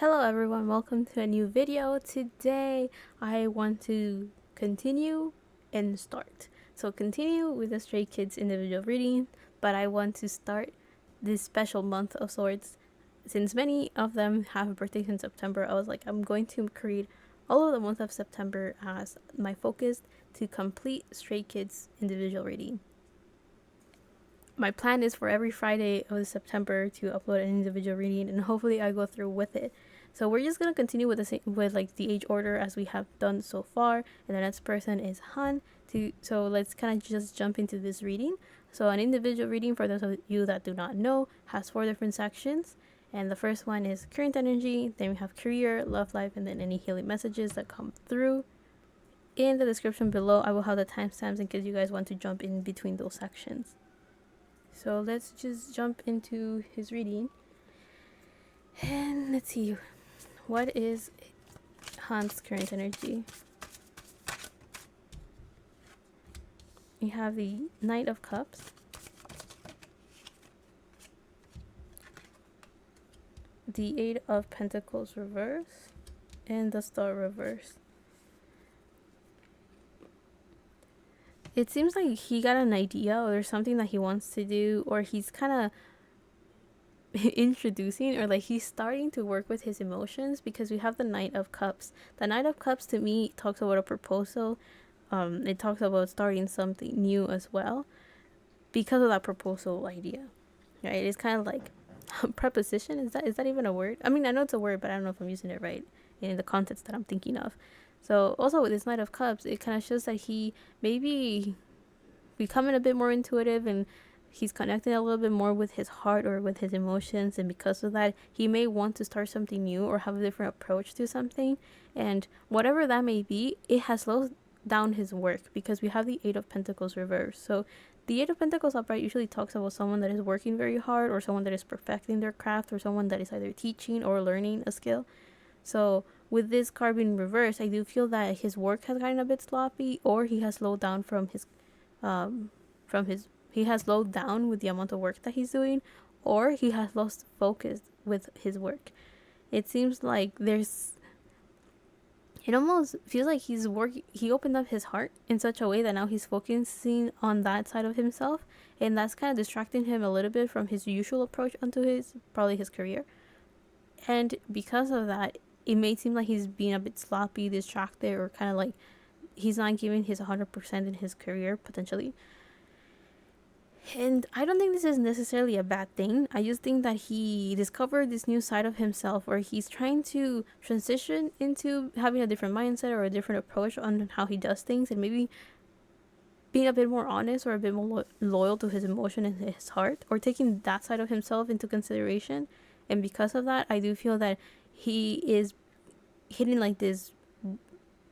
Hello everyone, welcome to a new video. Today I want to continue and start. So continue with the Stray Kids individual reading, but I want to start this special month of sorts. Since many of them have birthdays in September, I was like, I'm going to create all of the month of September as my focus to complete Stray Kids individual reading. My plan is for every Friday of September to upload an individual reading, and hopefully I go through with it. So we're just gonna continue with the age order as we have done so far, and the next person is Han. So let's kind of just jump into this reading. So an individual reading, for those of you that do not know, has 4 different sections, and the first one is current energy. Then we have career, love life, and then any healing messages that come through. In the description below, I will have the timestamps in case you guys want to jump in between those sections. So let's just jump into his reading. And let's see, what is Han's current energy? We have the Knight of Cups, the Eight of Pentacles reverse, and the Star reverse. It seems like he got an idea or there's something that he wants to do, or he's kind of introducing, or like he's starting to work with his emotions, because we have the Knight of Cups. The Knight of Cups to me talks about a proposal. It talks about starting something new as well because of that proposal idea, right? It's kind of like preposition. Is that even a word? I mean, I know it's a word, but I don't know if I'm using it right in the context that I'm thinking of. So also with this Knight of Cups, it kind of shows that he maybe becoming a bit more intuitive, and he's connecting a little bit more with his heart or with his emotions, and because of that he may want to start something new or have a different approach to something, and whatever that may be, it has slowed down his work because we have the Eight of Pentacles reversed. So the Eight of Pentacles upright usually talks about someone that is working very hard, or someone that is perfecting their craft, or someone that is either teaching or learning a skill. So with this card being reversed, I do feel that his work has gotten a bit sloppy, or he has slowed down he has slowed down with the amount of work that he's doing, or he has lost focus with his work. It seems like it almost feels like he opened up his heart in such a way that now he's focusing on that side of himself, and that's kind of distracting him a little bit from his usual approach onto probably his career. And because of that, it may seem like he's being a bit sloppy, distracted, or kind of like he's not giving his 100% in his career, potentially. And I don't think this is necessarily a bad thing. I just think that he discovered this new side of himself, or he's trying to transition into having a different mindset or a different approach on how he does things, and maybe being a bit more honest or a bit more loyal to his emotion and his heart, or taking that side of himself into consideration. And because of that, I do feel that he is hitting like this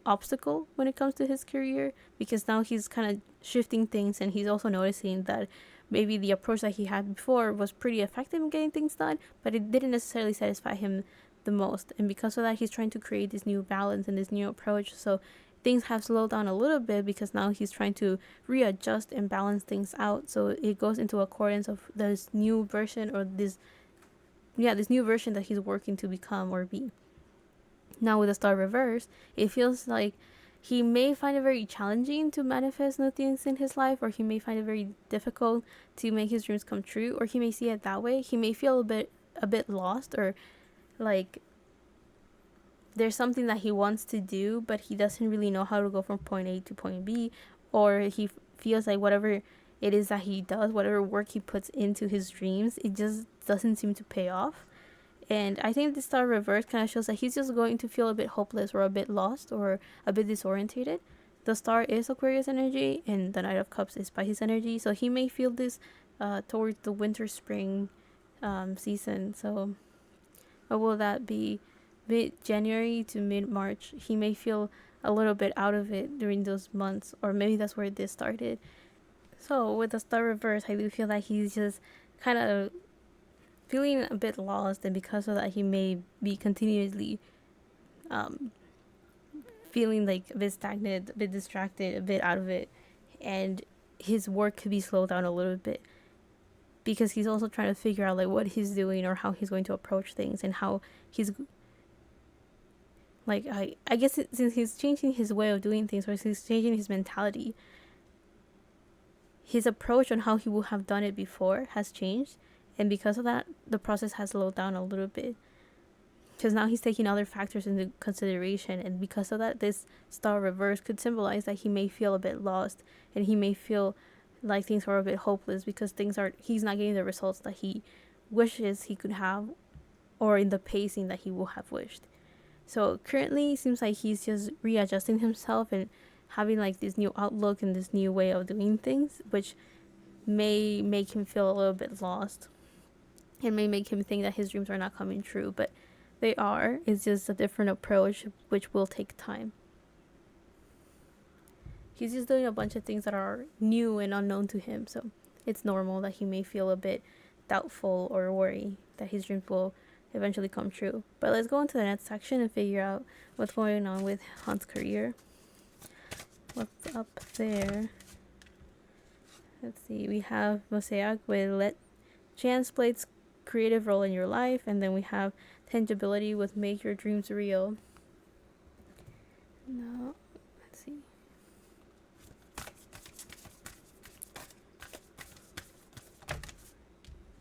obstacle when it comes to his career, because now he's kind of shifting things, and he's also noticing that maybe the approach that he had before was pretty effective in getting things done, but it didn't necessarily satisfy him the most. And because of that, he's trying to create this new balance and this new approach. So things have slowed down a little bit because now he's trying to readjust and balance things out, so it goes into accordance of this new version, or this new version that he's working to become or be. Now with the Star reverse, it feels like he may find it very challenging to manifest new things in his life, or he may find it very difficult to make his dreams come true, or he may see it that way. He may feel a bit lost, or like there's something that he wants to do, but he doesn't really know how to go from point A to point B, or he feels like whatever it is that he does, whatever work he puts into his dreams, it just doesn't seem to pay off. And I think the Star reverse kind of shows that he's just going to feel a bit hopeless, or a bit lost, or a bit disorientated. The Star is Aquarius energy, and the Knight of Cups is Pisces energy, so he may feel this towards the winter spring season. So what will that be? Mid-January to mid-March, he may feel a little bit out of it during those months, or maybe that's where this started. So with the Star reverse, I do feel that he's just kind of feeling a bit lost, and because of that, he may be continuously feeling like a bit stagnant, a bit distracted, a bit out of it, and his work could be slowed down a little bit because he's also trying to figure out like what he's doing or how he's going to approach things, and how he's Like I guess since he's changing his way of doing things, or he's changing his mentality, his approach on how he would have done it before has changed, and because of that, the process has slowed down a little bit. Because now he's taking other factors into consideration, and because of that, this star reverse could symbolize that he may feel a bit lost, and he may feel like things are a bit hopeless because he's not getting the results that he wishes he could have, or in the pacing that he would have wished. So currently, it seems like he's just readjusting himself and having like this new outlook and this new way of doing things, which may make him feel a little bit lost. It may make him think that his dreams are not coming true, but they are. It's just a different approach, which will take time. He's just doing a bunch of things that are new and unknown to him, so it's normal that he may feel a bit doubtful or worry that his dreams will eventually come true. But let's go into the next section and figure out what's going on with Hunt's career. What's up there? Let's see. We have Mosaic with let chance play its creative role in your life, and then we have tangibility with make your dreams real. No, let's see.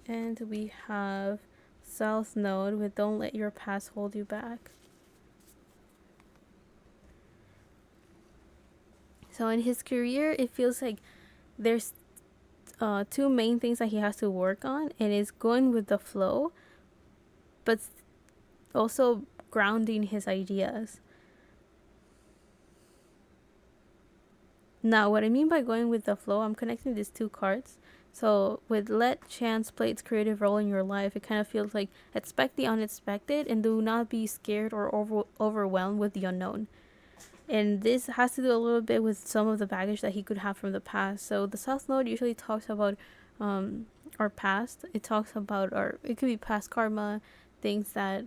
And we have South Node with don't let your past hold you back. So in his career, it feels like there's two main things that he has to work on, and it's going with the flow, but also grounding his ideas. Now, what I mean by going with the flow, I'm connecting these two cards. So with let chance play its creative role in your life, it kind of feels like expect the unexpected and do not be scared or overwhelmed with the unknown. And this has to do a little bit with some of the baggage that he could have from the past. So the South Node usually talks about our past. It talks about it could be past karma, things that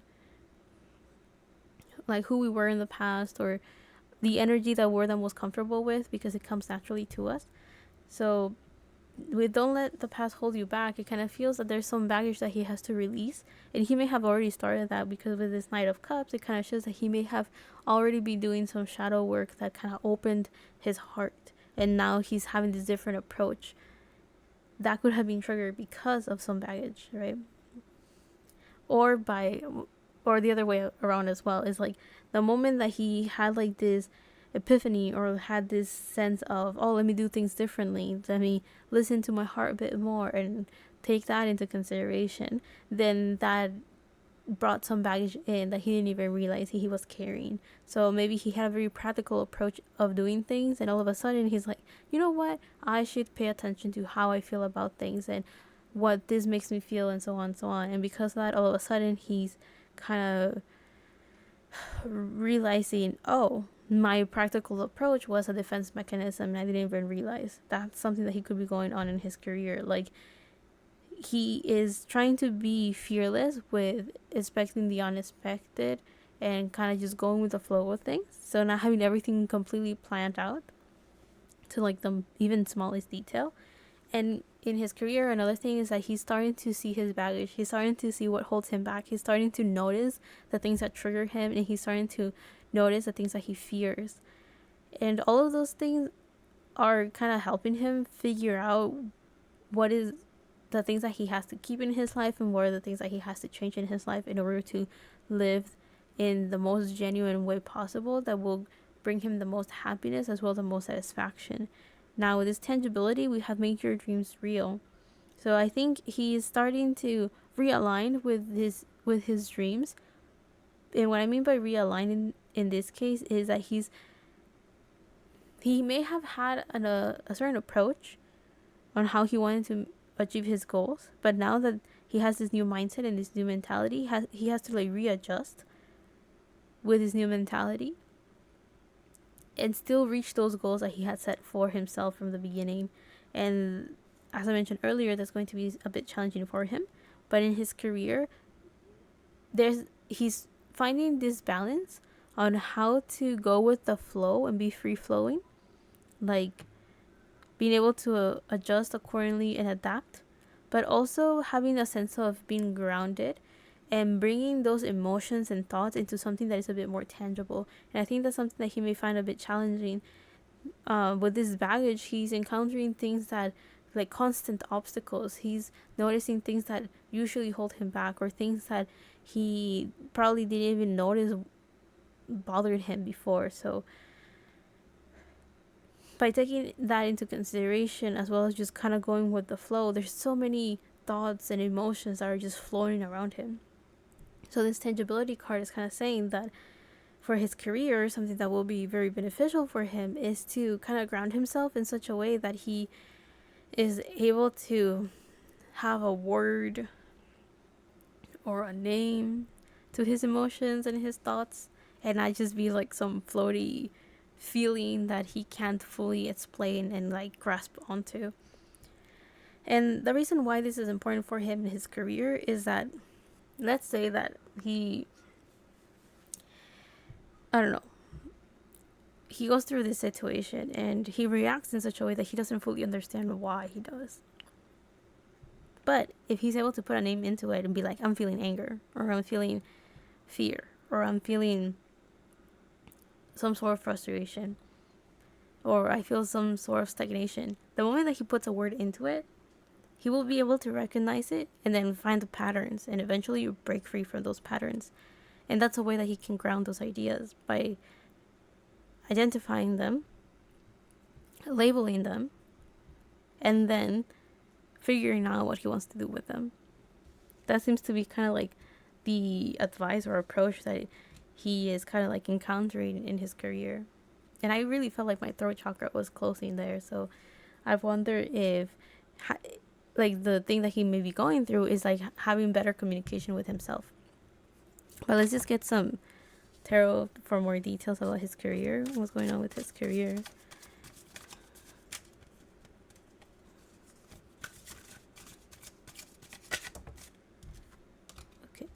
like who we were in the past, or the energy that we're the most comfortable with because it comes naturally to us. So with don't let the past hold you back, it kind of feels that there's some baggage that he has to release, and he may have already started that because with this Knight of Cups, it kind of shows that he may have already been doing some shadow work that kind of opened his heart, and now he's having this different approach that could have been triggered because of some baggage, right? Or the other way around as well, is like the moment that he had like this epiphany or had this sense of, oh, let me do things differently, let me listen to my heart a bit more and take that into consideration, then that brought some baggage in that he didn't even realize he was carrying. So maybe he had a very practical approach of doing things, and all of a sudden he's like, you know what, I should pay attention to how I feel about things and what this makes me feel, and so on and so on. And because of that, all of a sudden he's kind of realizing, oh, my practical approach was a defense mechanism, and I didn't even realize that's something that he could be going on in his career. Like, he is trying to be fearless with expecting the unexpected and kind of just going with the flow of things, so not having everything completely planned out to like the even smallest detail. And in his career, another thing is that he's starting to see his baggage. He's starting to see what holds him back. He's starting to notice the things that trigger him, and he's starting to notice the things that he fears. And all of those things are kind of helping him figure out what is the things that he has to keep in his life and what are the things that he has to change in his life in order to live in the most genuine way possible that will bring him the most happiness as well as the most satisfaction. Now, with this tangibility, we have make your dreams real. So I think he is starting to realign with his dreams. And what I mean by realigning in this case is that he may have had a certain approach on how he wanted to achieve his goals, but now that he has this new mindset and this new mentality, he has to like readjust with his new mentality and still reach those goals that he had set for himself from the beginning. And as I mentioned earlier, that's going to be a bit challenging for him. But in his career, he's finding this balance on how to go with the flow and be free flowing, like being able to adjust accordingly and adapt, but also having a sense of being grounded and bringing those emotions and thoughts into something that is a bit more tangible. And I think that's something that he may find a bit challenging. With this baggage, he's encountering things that, like, constant obstacles. He's noticing things that usually hold him back, or things that he probably didn't even notice bothered him before. So by taking that into consideration, as well as just kind of going with the flow, there's so many thoughts and emotions that are just flowing around him. So this tangibility card is kind of saying that for his career, something that will be very beneficial for him is to kind of ground himself in such a way that he is able to have a word or a name to his emotions and his thoughts, and not just be like some floaty feeling that he can't fully explain and like grasp onto. And the reason why this is important for him in his career is that, let's say that he, I don't know, he goes through this situation and he reacts in such a way that he doesn't fully understand why he does. But if he's able to put a name into it and be like, I'm feeling anger, or I'm feeling fear, or I'm feeling some sort of frustration, or I feel some sort of stagnation, the moment that he puts a word into it, he will be able to recognize it and then find the patterns, and eventually you break free from those patterns. And that's a way that he can ground those ideas, by identifying them, labeling them, and then figuring out what he wants to do with them. That seems to be kind of like the advice or approach that he is kind of like encountering in his career. And I really felt like my throat chakra was closing there. So I've wondered if like the thing that he may be going through is like having better communication with himself. But let's just get some tarot for more details about his career. What's going on with his career? Okay.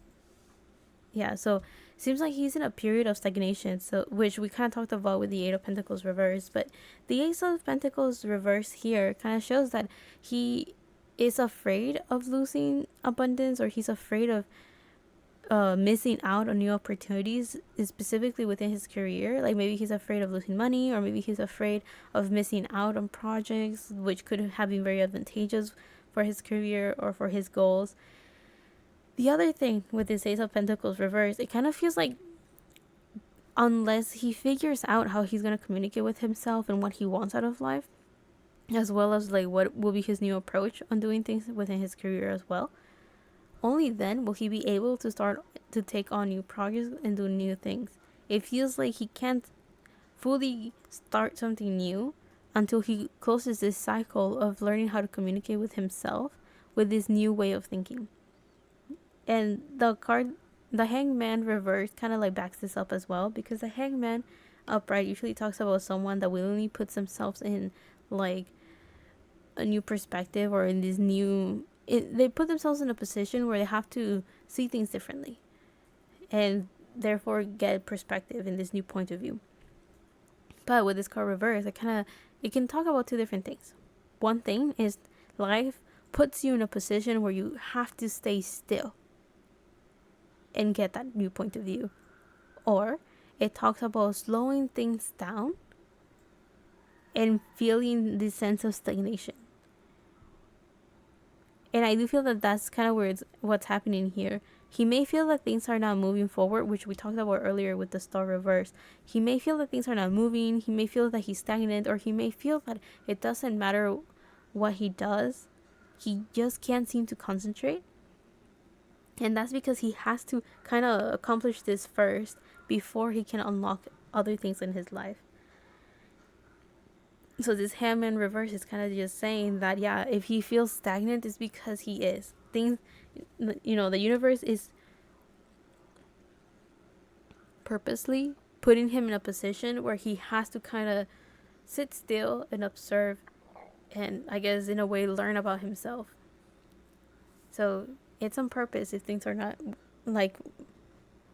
Yeah, so seems like he's in a period of stagnation, so which we kind of talked about with the Eight of Pentacles reverse. But the Ace of Pentacles reverse here kind of shows that he is afraid of losing abundance, or he's afraid of missing out on new opportunities, specifically within his career. Like maybe he's afraid of losing money, or maybe he's afraid of missing out on projects which could have been very advantageous for his career or for his goals. The other thing with this Ace of Pentacles reverse, it kind of feels like unless he figures out how he's going to communicate with himself and what he wants out of life, as well as like what will be his new approach on doing things within his career as well, only then will he be able to start to take on new projects and do new things. It feels like he can't fully start something new until he closes this cycle of learning how to communicate with himself with this new way of thinking. And the card, the Hangman reverse, kind of like backs this up as well, because the Hangman upright usually talks about someone that willingly puts themselves in like a new perspective, or in this new, they put themselves in a position where they have to see things differently and therefore get perspective in this new point of view. But with this card reverse, it can talk about two different things. One thing is life puts you in a position where you have to stay still and get that new point of view. Or it talks about slowing things down and feeling this sense of stagnation. And I do feel that that's kind of where what's happening here. He may feel that things are not moving forward, which we talked about earlier with the Star reverse. He may feel that things are not moving. He may feel that he's stagnant, or he may feel that it doesn't matter what he does. He just can't seem to concentrate. And that's because he has to kind of accomplish this first before he can unlock other things in his life. So this Hangman reverse is kind of just saying that, yeah, if he feels stagnant, it's because he is. Things, you know, the universe is purposely putting him in a position where he has to kind of sit still and observe, and I guess in a way learn about himself. So it's on purpose if things are not like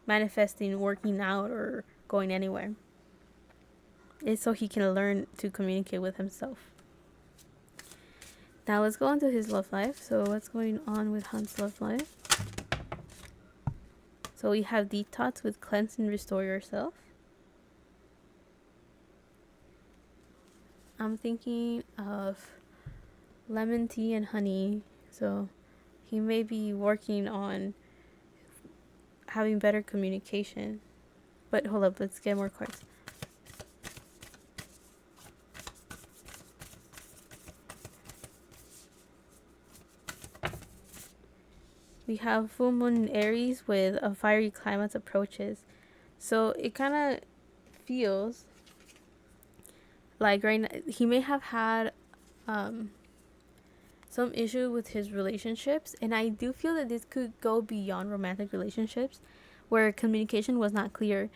manifesting, working out, or going anywhere. It's so he can learn to communicate with himself. Now let's go on to his love life. So what's going on with Hunt's love life? So we have detox with cleanse and restore yourself. I'm thinking of lemon tea and honey. So he may be working on having better communication. But hold up, let's get more cards. We have full moon in Aries with a fiery climate approaches. So it kind of feels like right now he may have had um, some issue with his relationships, and I do feel that this could go beyond romantic relationships where communication was not clear.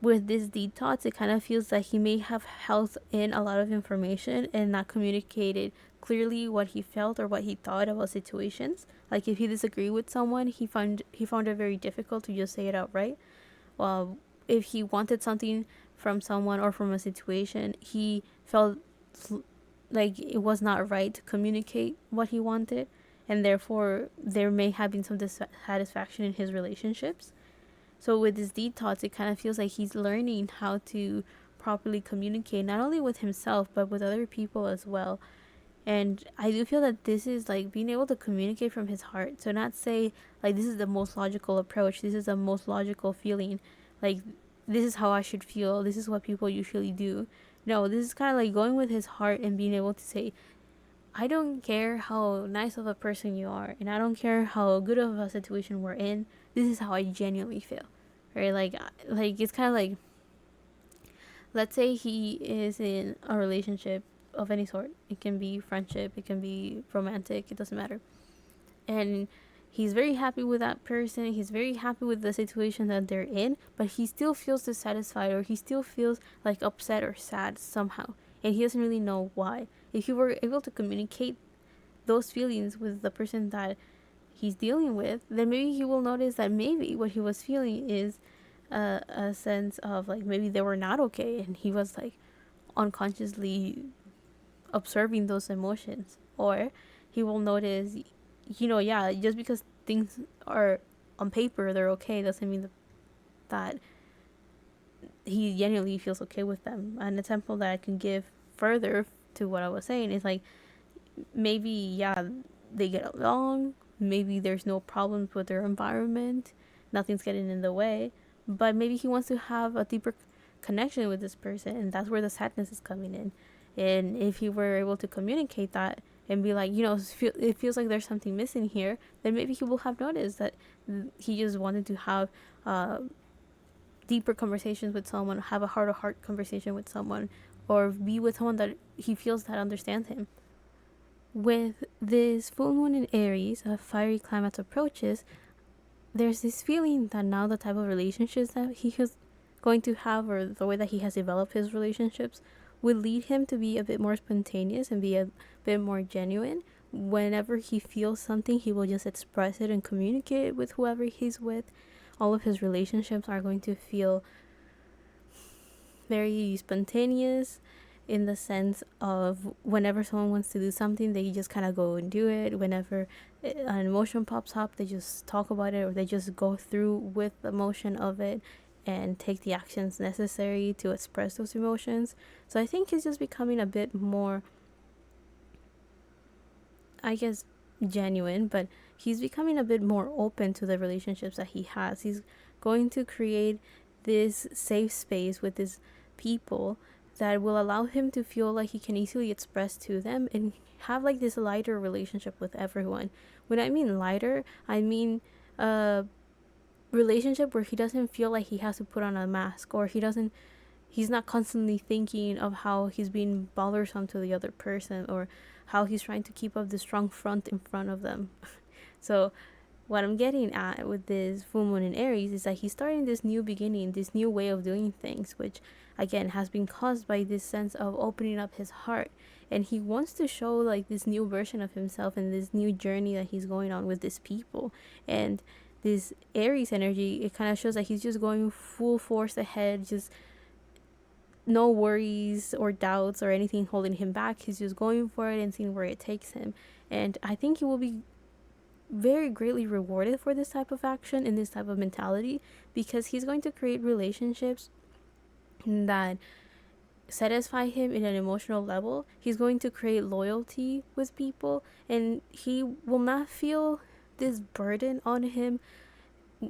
With this detox, it kind of feels like he may have held in a lot of information and not communicated clearly what he felt or what he thought about situations. Like if he disagreed with someone, he found it very difficult to just say it outright. Well, if he wanted something from someone or from a situation, he felt like it was not right to communicate what he wanted, and therefore there may have been some dissatisfaction in his relationships. So with this detox, it kind of feels like he's learning how to properly communicate, not only with himself but with other people as well. And I do feel that this is like being able to communicate from his heart. So not say like this is the most logical approach, this is the most logical feeling, like this is how I should feel, this is what people usually do. No, this is kind of like going with his heart and being able to say, I don't care how nice of a person you are, and I don't care how good of a situation we're in. This is how I genuinely feel, right? Like it's kind of like, let's say he is in a relationship of any sort. It can be friendship, it can be romantic, it doesn't matter. And he's very happy with that person. He's very happy with the situation that they're in, but he still feels dissatisfied, or he still feels like upset or sad somehow, and he doesn't really know why. If he were able to communicate those feelings with the person that he's dealing with, then maybe he will notice that maybe what he was feeling is a sense of like maybe they were not okay, and he was like unconsciously observing those emotions. Or he will notice, yeah, just because things are on paper they're okay doesn't mean that he genuinely feels okay with them. An example that I can give further to what I was saying is like, maybe, yeah, they get along, maybe there's no problems with their environment, nothing's getting in the way, but maybe he wants to have a deeper connection with this person, and that's where the sadness is coming in. And if he were able to communicate that and be like, it feels like there's something missing here, then maybe he will have noticed that he just wanted to have deeper conversations with someone, have a heart to heart conversation with someone, or be with someone that he feels that understands him. With this full moon in Aries, a fiery climate approaches, there's this feeling that now the type of relationships that he is going to have, or the way that he has developed his relationships, would lead him to be a bit more spontaneous and be a bit more genuine. Whenever he feels something, he will just express it and communicate it with whoever he's with. All of his relationships are going to feel very spontaneous, in the sense of whenever someone wants to do something, they just kind of go and do it. Whenever an emotion pops up, they just talk about it, or they just go through with the emotion of it and take the actions necessary to express those emotions. So I think he's just becoming a bit more, I guess, genuine, but he's becoming a bit more open to the relationships that he has. He's going to create this safe space with these people that will allow him to feel like he can easily express to them and have like this lighter relationship with everyone. When I mean lighter, I mean a relationship where he doesn't feel like he has to put on a mask, or he's not constantly thinking of how he's being bothersome to the other person, or how he's trying to keep up the strong front in front of them. So what I'm getting at with this full moon in Aries is that he's starting this new beginning, this new way of doing things, which again has been caused by this sense of opening up his heart. And he wants to show like this new version of himself and this new journey that he's going on with these people. And this Aries energy, it kind of shows that he's just going full force ahead, just no worries or doubts or anything holding him back. He's just going for it and seeing where it takes him. And I think he will be very greatly rewarded for this type of action and this type of mentality, because he's going to create relationships that satisfy him in an emotional level. He's going to create loyalty with people, and he will not feel this burden on him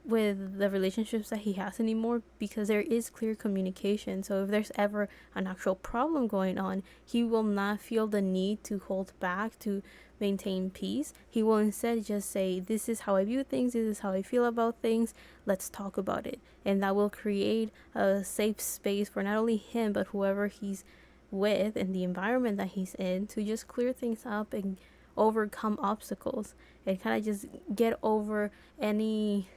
with the relationships that he has anymore, because there is clear communication. So if there's ever an actual problem going on, he will not feel the need to hold back to maintain peace. He will instead just say, this is how I view things, this is how I feel about things, let's talk about it. And that will create a safe space for not only him but whoever he's with and the environment that he's in, to just clear things up and overcome obstacles and kind of just get over any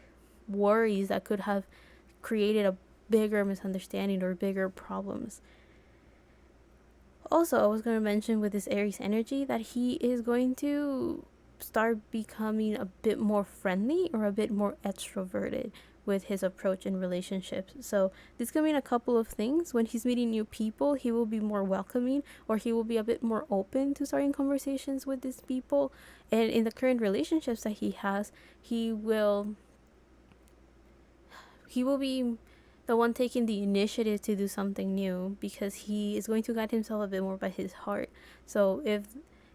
worries that could have created a bigger misunderstanding or bigger problems. Also, I was going to mention with this Aries energy that he is going to start becoming a bit more friendly or a bit more extroverted with his approach in relationships. So this could mean a couple of things. When he's meeting new people, he will be more welcoming, or he will be a bit more open to starting conversations with these people. And in the current relationships that he has, he will be the one taking the initiative to do something new, because he is going to guide himself a bit more by his heart. So if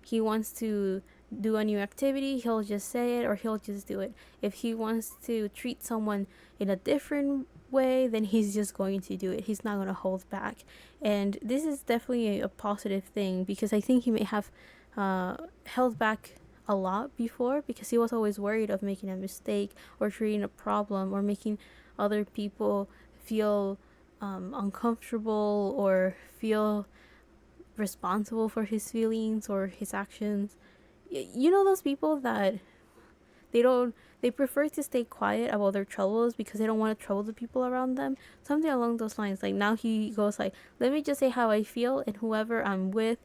he wants to do a new activity, he'll just say it, or he'll just do it. If he wants to treat someone in a different way, then he's just going to do it. He's not going to hold back. And this is definitely a positive thing, because I think he may have held back a lot before, because he was always worried of making a mistake or creating a problem or making other people feel uncomfortable or feel responsible for his feelings or his actions. You know those people that they prefer to stay quiet about their troubles because they don't want to trouble the people around them, something along those lines. Like, now he goes like, let me just say how I feel, and whoever I'm with,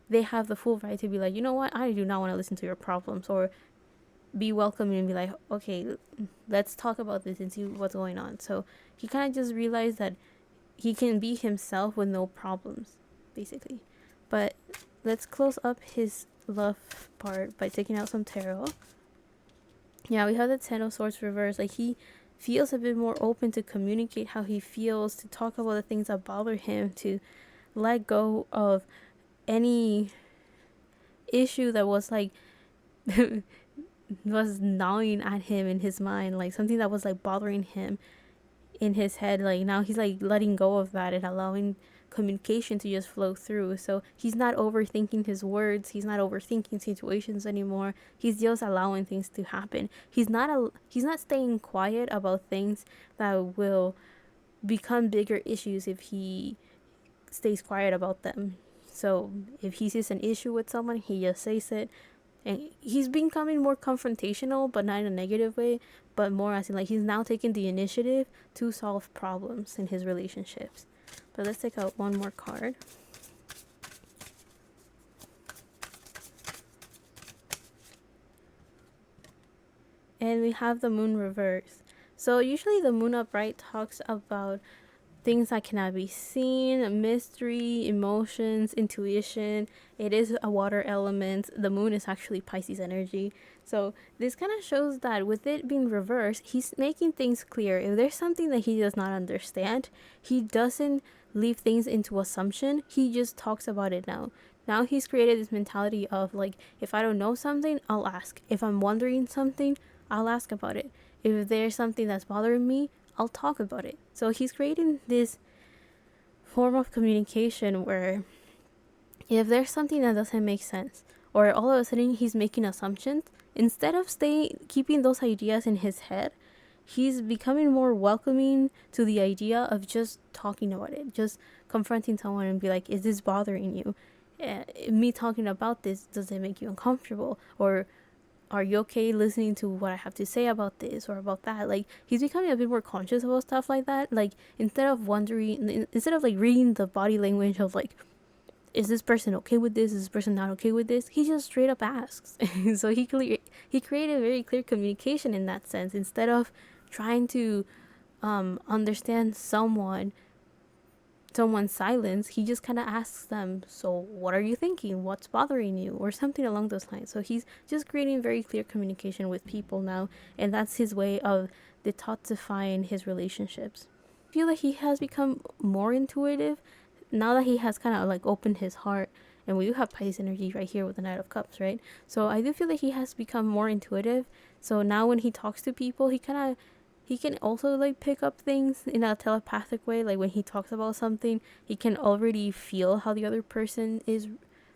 they have the full right to be like, you know what, I do not want to listen to your problems, or be welcoming and be like, okay, let's talk about this and see what's going on. So he kind of just realized that he can be himself with no problems, basically. But let's close up his love part by taking out some tarot. Yeah, we have the Ten of Swords reversed. Like, he feels a bit more open to communicate how he feels, to talk about the things that bother him, to let go of any issue that was like was gnawing at him in his mind, like something that was like bothering him in his head. Like, now he's like letting go of that and allowing communication to just flow through. So he's not overthinking his words, he's not overthinking situations anymore. He's just allowing things to happen. He's not staying quiet about things that will become bigger issues if he stays quiet about them. So if he sees an issue with someone, he just says it. And he's becoming more confrontational, but not in a negative way, but more as in like he's now taking the initiative to solve problems in his relationships. But let's take out one more card. And we have the Moon reversed. So usually the Moon upright talks about things that cannot be seen, mystery, emotions, intuition. It is a water element. The moon is actually Pisces energy. So this kind of shows that with it being reversed, he's making things clear. If there's something that he does not understand, he doesn't leave things into assumption. He just talks about it now. Now he's created this mentality of like, if I don't know something, I'll ask. If I'm wondering something, I'll ask about it. If there's something that's bothering me, I'll talk about it. So he's creating this form of communication where if there's something that doesn't make sense, or all of a sudden he's making assumptions, instead of keeping those ideas in his head, he's becoming more welcoming to the idea of just talking about it, just confronting someone and be like, is this bothering you? Me talking about this, does it make you uncomfortable? Or are you okay listening to what I have to say about this or about that? Like, he's becoming a bit more conscious about stuff like that. Like, instead of like reading the body language of like, is this person okay with this? Is this person not okay with this? He just straight up asks. So he created very clear communication in that sense. Instead of trying to understand someone someone's silence, he just kind of asks them, so what are you thinking? What's bothering you? Or something along those lines. So he's just creating very clear communication with people now, and that's his way of detoxifying his relationships. I feel like he has become more intuitive now that he has kind of like opened his heart. And we do have Pisces energy right here with the Knight of Cups, right? So I do feel like he has become more intuitive. So now when he talks to people, he can also like pick up things in a telepathic way. Like when he talks about something, he can already feel how the other person is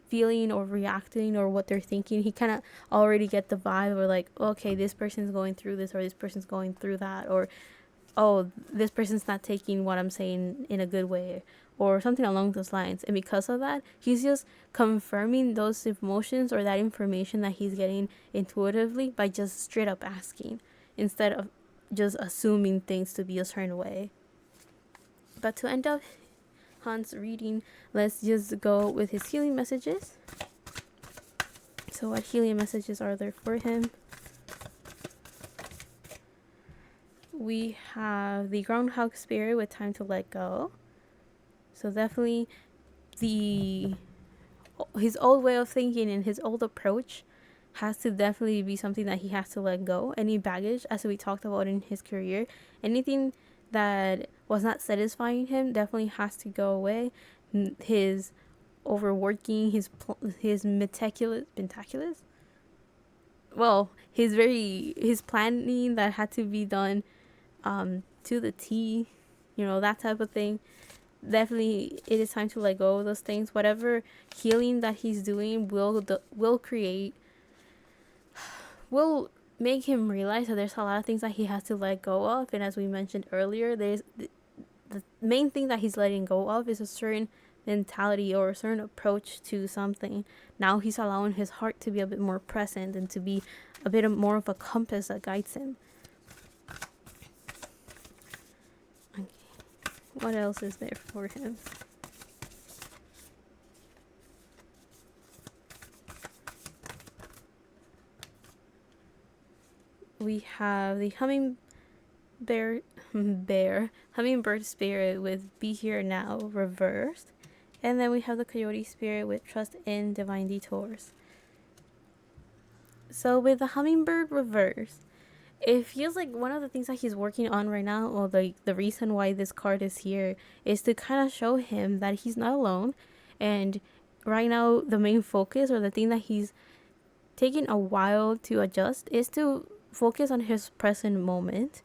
feeling or reacting or what they're thinking. He kind of already get the vibe, or like, okay, this person's going through this, or this person's going through that, or oh, this person's not taking what I'm saying in a good way, or something along those lines. And because of that, he's just confirming those emotions or that information that he's getting intuitively by just straight up asking, instead of just assuming things to be a certain way. But to end up Han's reading, let's just go with his healing messages. So what healing messages are there for him? We have the groundhog spirit with time to let go. So definitely his old way of thinking and his old approach has to definitely be something that he has to let go. Any baggage, as we talked about in his career, anything that was not satisfying him definitely has to go away. His overworking, his meticulous, well, his planning that had to be done to the T, that type of thing. Definitely, it is time to let go of those things. Whatever healing that he's doing will make him realize that there's a lot of things that he has to let go of. And as we mentioned earlier, there's the main thing that he's letting go of is a certain mentality or a certain approach to something. Now he's allowing his heart to be a bit more present and to be a bit more of a compass that guides him. Okay. What else is there for him? We have the hummingbird spirit with be here now reversed. And then we have the coyote spirit with trust in divine detours. So with the hummingbird reversed, it feels like one of the things that he's working on right now, or the reason why this card is here, is to kind of show him that he's not alone. And right now, the main focus, or the thing that he's taking a while to adjust, is to focus on his present moment.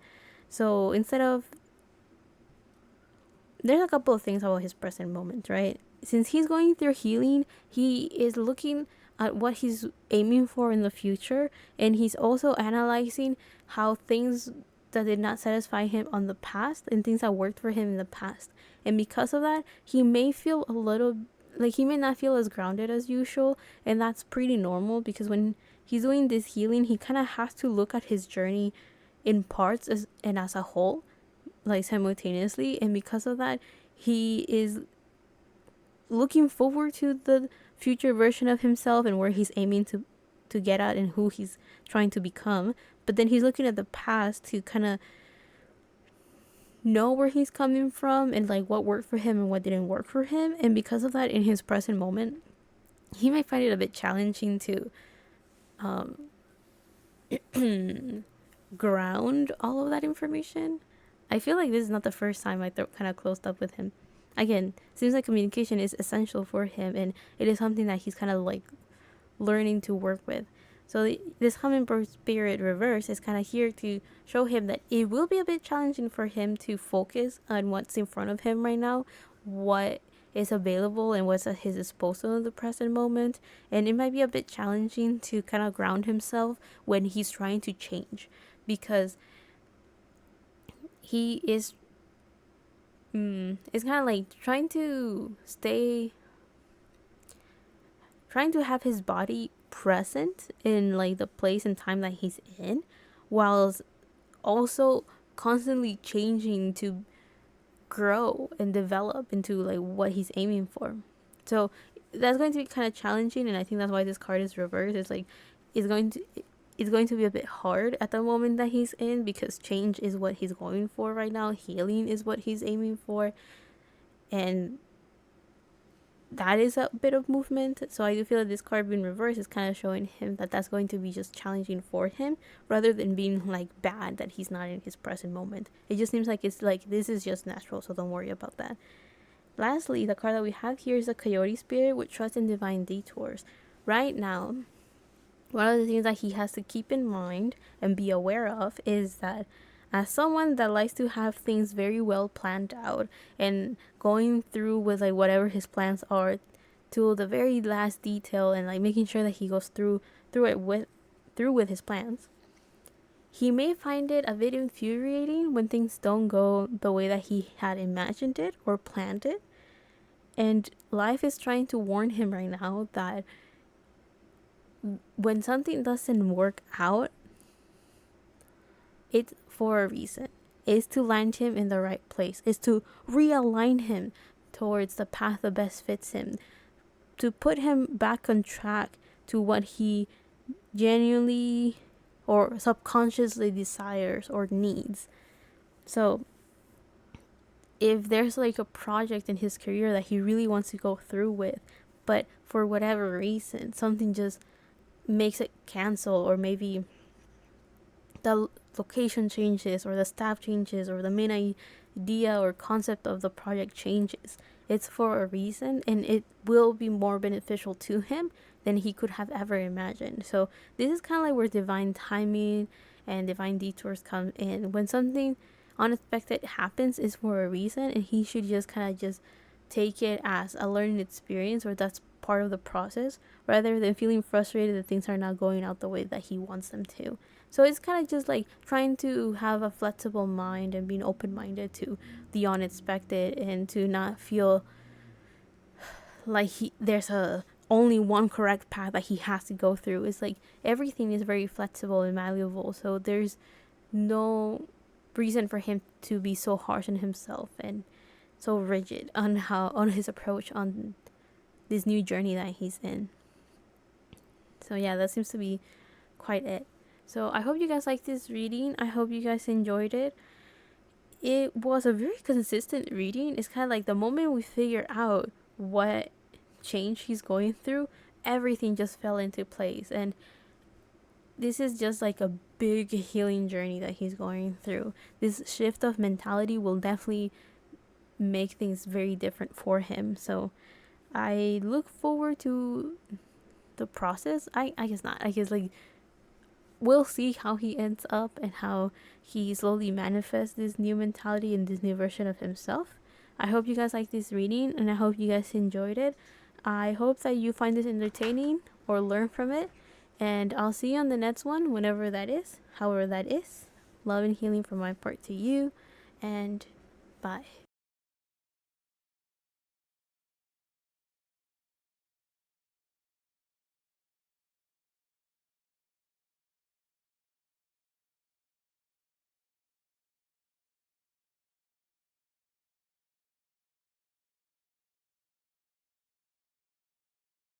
So instead of, there's a couple of things about his present moment, right? Since he's going through healing, he is looking at what he's aiming for in the future, and he's also analyzing how things that did not satisfy him on the past and things that worked for him in the past. And because of that, he may feel a little like he may not feel as grounded as usual, and that's pretty normal, because when he's doing this healing, he kind of has to look at his journey in parts and as a whole, like simultaneously. And because of that, he is looking forward to the future version of himself and where he's aiming to get at and who he's trying to become. But then he's looking at the past to kind of know where he's coming from and like what worked for him and what didn't work for him. And because of that, in his present moment, he might find it a bit challenging to ground all of that information. I feel like this is not the first time I kind of closed up with him. Again, seems like communication is essential for him, and it is something that he's kind of like learning to work with. So this hummingbird spirit reverse is kind of here to show him that it will be a bit challenging for him to focus on what's in front of him right now, what is available and what's at his disposal in the present moment. And it might be a bit challenging to kind of ground himself when he's trying to change, because he is it's kind of like trying to have his body present in like the place and time that he's in, whilst also constantly changing to grow and develop into like what he's aiming for. So that's going to be kind of challenging, and I think that's why this card is reversed. It's like it's going to be a bit hard at the moment that he's in, because change is what he's going for right now. Healing is what he's aiming for. and that is a bit of movement. So I do feel that this card being reversed is kind of showing him that that's going to be just challenging for him, rather than being like bad that he's not in his present moment. It just seems like it's like this is just natural, so don't worry about that. Lastly, the card that we have here is a Coyote Spirit with Trust and Divine Detours. Right now, one of the things that he has to keep in mind and be aware of is that as someone that likes to have things very well planned out and going through with like whatever his plans are to the very last detail, and like making sure that he goes through with his plans, he may find it a bit infuriating when things don't go the way that he had imagined it or planned it. And life is trying to warn him right now that when something doesn't work out, it's for a reason. It's to land him in the right place. It's to realign him towards the path that best fits him. To put him back on track to what he genuinely or subconsciously desires or needs. So if there's like a project in his career that he really wants to go through with, but for whatever reason something just makes it cancel, or maybe the location changes or the staff changes or the main idea or concept of the project changes, it's for a reason, and it will be more beneficial to him than he could have ever imagined. So this is kind of like where divine timing and divine detours come in. When something unexpected happens, is for a reason, and he should just kind of just take it as a learning experience, or that's part of the process, rather than feeling frustrated that things are not going out the way that he wants them to. So it's kind of just like trying to have a flexible mind and being open-minded to the unexpected, and to not feel like there's a only one correct path that he has to go through. It's like everything is very flexible and malleable, so there's no reason for him to be so harsh on himself and so rigid on his approach on this new journey that he's in. So yeah, that seems to be quite it. So I hope you guys liked this reading. I hope you guys enjoyed it. It was a very consistent reading. It's kind of like the moment we figure out what change he's going through, everything just fell into place. And this is just like a big healing journey that he's going through. This shift of mentality will definitely make things very different for him. So I look forward to the process. I guess not. I guess like we'll see how he ends up and how he slowly manifests this new mentality and this new version of himself. I hope you guys like this reading, and I hope you guys enjoyed it. I hope that you find this entertaining or learn from it. And I'll see you on the next one, whenever that is, however that is. Love and healing from my part to you, and bye.